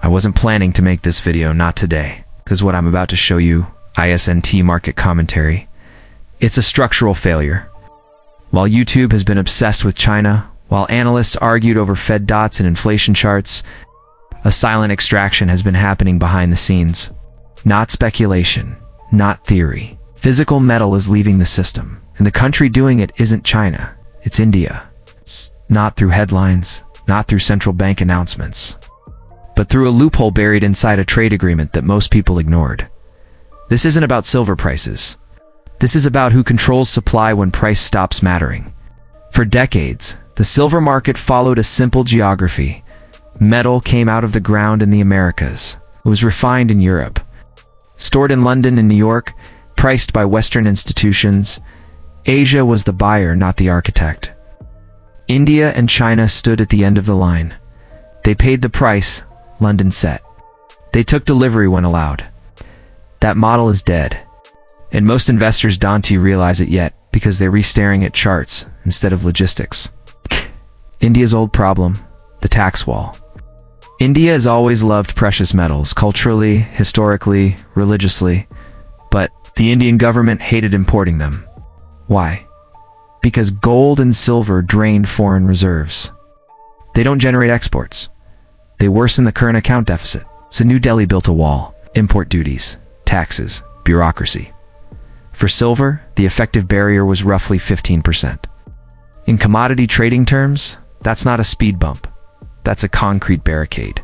I wasn't planning to make this video, not today, because what I'm about to show you, ISNT market commentary, it's a structural failure. While YouTube has been obsessed with China, while analysts argued over Fed dots and inflation charts, a silent extraction has been happening behind the scenes. Not speculation, not theory. Physical metal is leaving the system, and the country doing it isn't China, it's India. It's not through headlines, not through central bank announcements, but through a loophole buried inside a trade agreement that most people ignored. This isn't about silver prices. This is about who controls supply when price stops mattering. For decades, the silver market followed a simple geography. Metal came out of the ground in the Americas. It was refined in Europe, stored in London and New York, priced by Western institutions. Asia was the buyer, not the architect. India and China stood at the end of the line. They paid the price, London set. They took delivery when allowed. That model is dead. And most investors don't realize it yet because they're re-staring at charts instead of logistics. India's old problem, the tax wall. India has always loved precious metals, culturally, historically, religiously, but the Indian government hated importing them. Why? Because gold and silver drained foreign reserves. They don't generate exports. They worsen the current account deficit. So New Delhi built a wall, import duties, taxes, bureaucracy. For silver, the effective barrier was roughly 15%. In commodity trading terms, that's not a speed bump. That's a concrete barricade.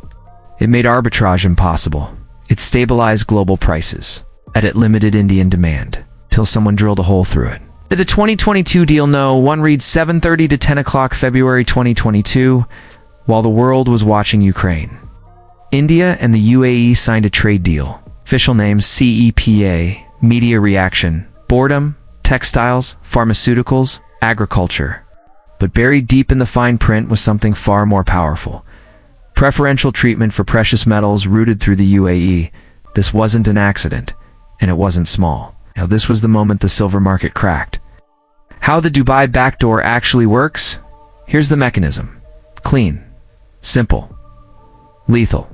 It made arbitrage impossible. It stabilized global prices, and it limited Indian demand, till someone drilled a hole through it. The 2022 deal, no, one reads 7:30 to 10 o'clock February 2022, while the world was watching Ukraine. India and the UAE signed a trade deal. Official names CEPA, media reaction, boredom, textiles, pharmaceuticals, agriculture. But buried deep in the fine print was something far more powerful. Preferential treatment for precious metals rooted through the UAE. This wasn't an accident, and it wasn't small. Now this was the moment the silver market cracked. How the Dubai backdoor actually works? Here's the mechanism. Clean. Simple. Lethal.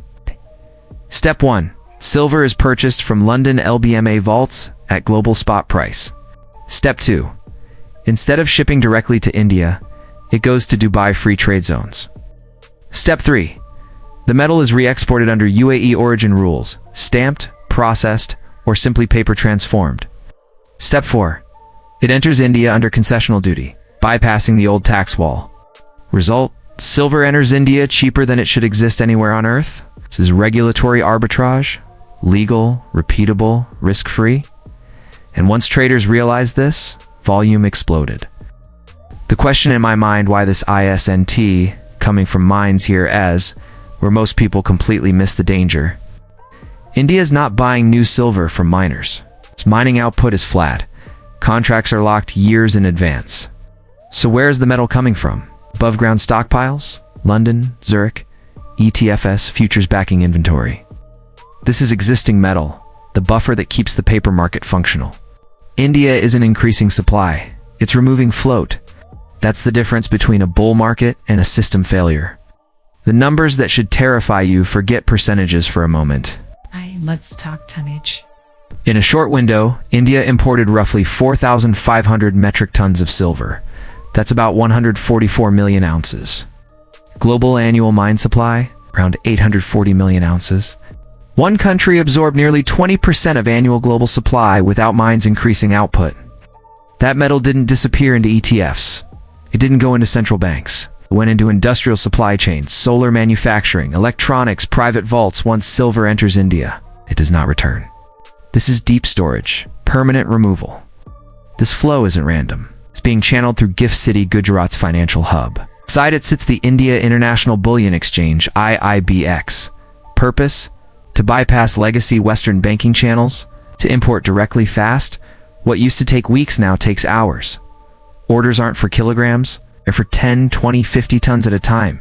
Step 1. Silver is purchased from London LBMA vaults at global spot price. Step 2. Instead of shipping directly to India, it goes to Dubai free trade zones. Step 3. The metal is re-exported under UAE origin rules, stamped, processed, or simply paper transformed. Step 4. It enters India under concessional duty, bypassing the old tax wall. Result: silver enters India cheaper than it should exist anywhere on Earth. This is regulatory arbitrage, legal, repeatable, risk-free. And once traders realized this, volume exploded. The question in my mind why this ISNT, coming from mines here as, where most people completely miss the danger. India is not buying new silver from miners. Its mining output is flat. Contracts are locked years in advance. So where is the metal coming from? Above ground stockpiles? London, Zurich, ETFs, futures backing inventory. This is existing metal, the buffer that keeps the paper market functional. India isn't increasing supply, it's removing float. That's the difference between a bull market and a system failure. The numbers that should terrify you, forget percentages for a moment. Let's talk tonnage. In a short window, India imported roughly 4,500 metric tons of silver. That's about 144 million ounces. Global annual mine supply, around 840 million ounces. One country absorbed nearly 20% of annual global supply without mines increasing output. That metal didn't disappear into ETFs. It didn't go into central banks. It went into industrial supply chains, solar manufacturing, electronics, private vaults. Once silver enters India, it does not return. This is deep storage, permanent removal. This flow isn't random. It's being channeled through Gift City, Gujarat's financial hub. Beside it sits the India International Bullion Exchange, IIBX. Purpose? To bypass legacy Western banking channels, to import directly fast. What used to take weeks now takes hours. Orders aren't for kilograms, they're for 10, 20, 50 tons at a time.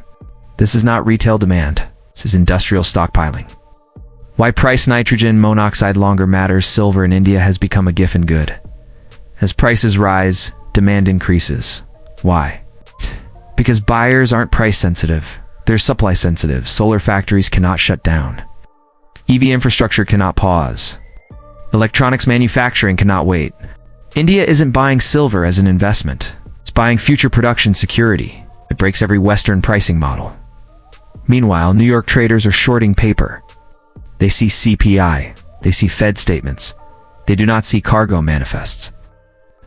This is not retail demand, this is industrial stockpiling. Why price nitrogen monoxide longer matters. Silver in India has become a giffen good. As prices rise, demand increases. Why? Because buyers aren't price sensitive, They're supply sensitive. Solar factories cannot shut down. EV infrastructure cannot pause. Electronics manufacturing cannot wait. India isn't buying silver as an investment. It's buying future production security. It breaks every Western pricing model. Meanwhile, New York traders are shorting paper. They see CPI. They see Fed statements. They do not see cargo manifests.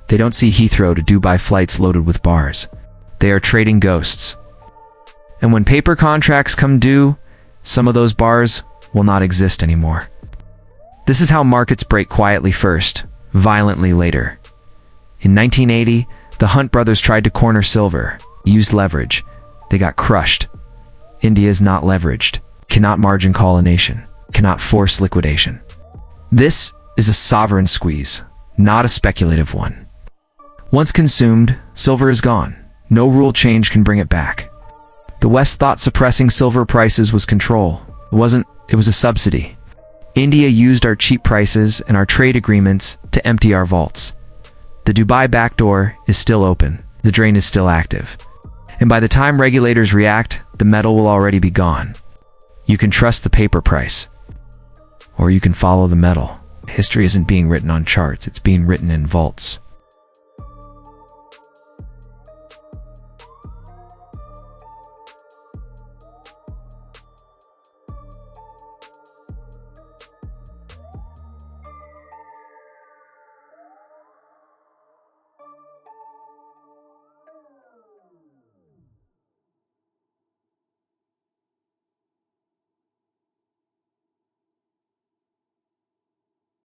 They don't see Heathrow to Dubai flights loaded with bars. They are trading ghosts. And when paper contracts come due, some of those bars will not exist anymore. This is how markets break quietly first, violently later. In 1980, the Hunt brothers tried to corner silver, used leverage. They got crushed. India is not leveraged, cannot margin call a nation, cannot force liquidation. This is a sovereign squeeze, not a speculative one. Once consumed, silver is gone. No rule change can bring it back. The West thought suppressing silver prices was control. It wasn't, it was a subsidy. India used our cheap prices and our trade agreements to empty our vaults. The Dubai backdoor is still open. The drain is still active. And by the time regulators react, the metal will already be gone. You can trust the paper price. Or you can follow the metal. History isn't being written on charts, it's being written in vaults.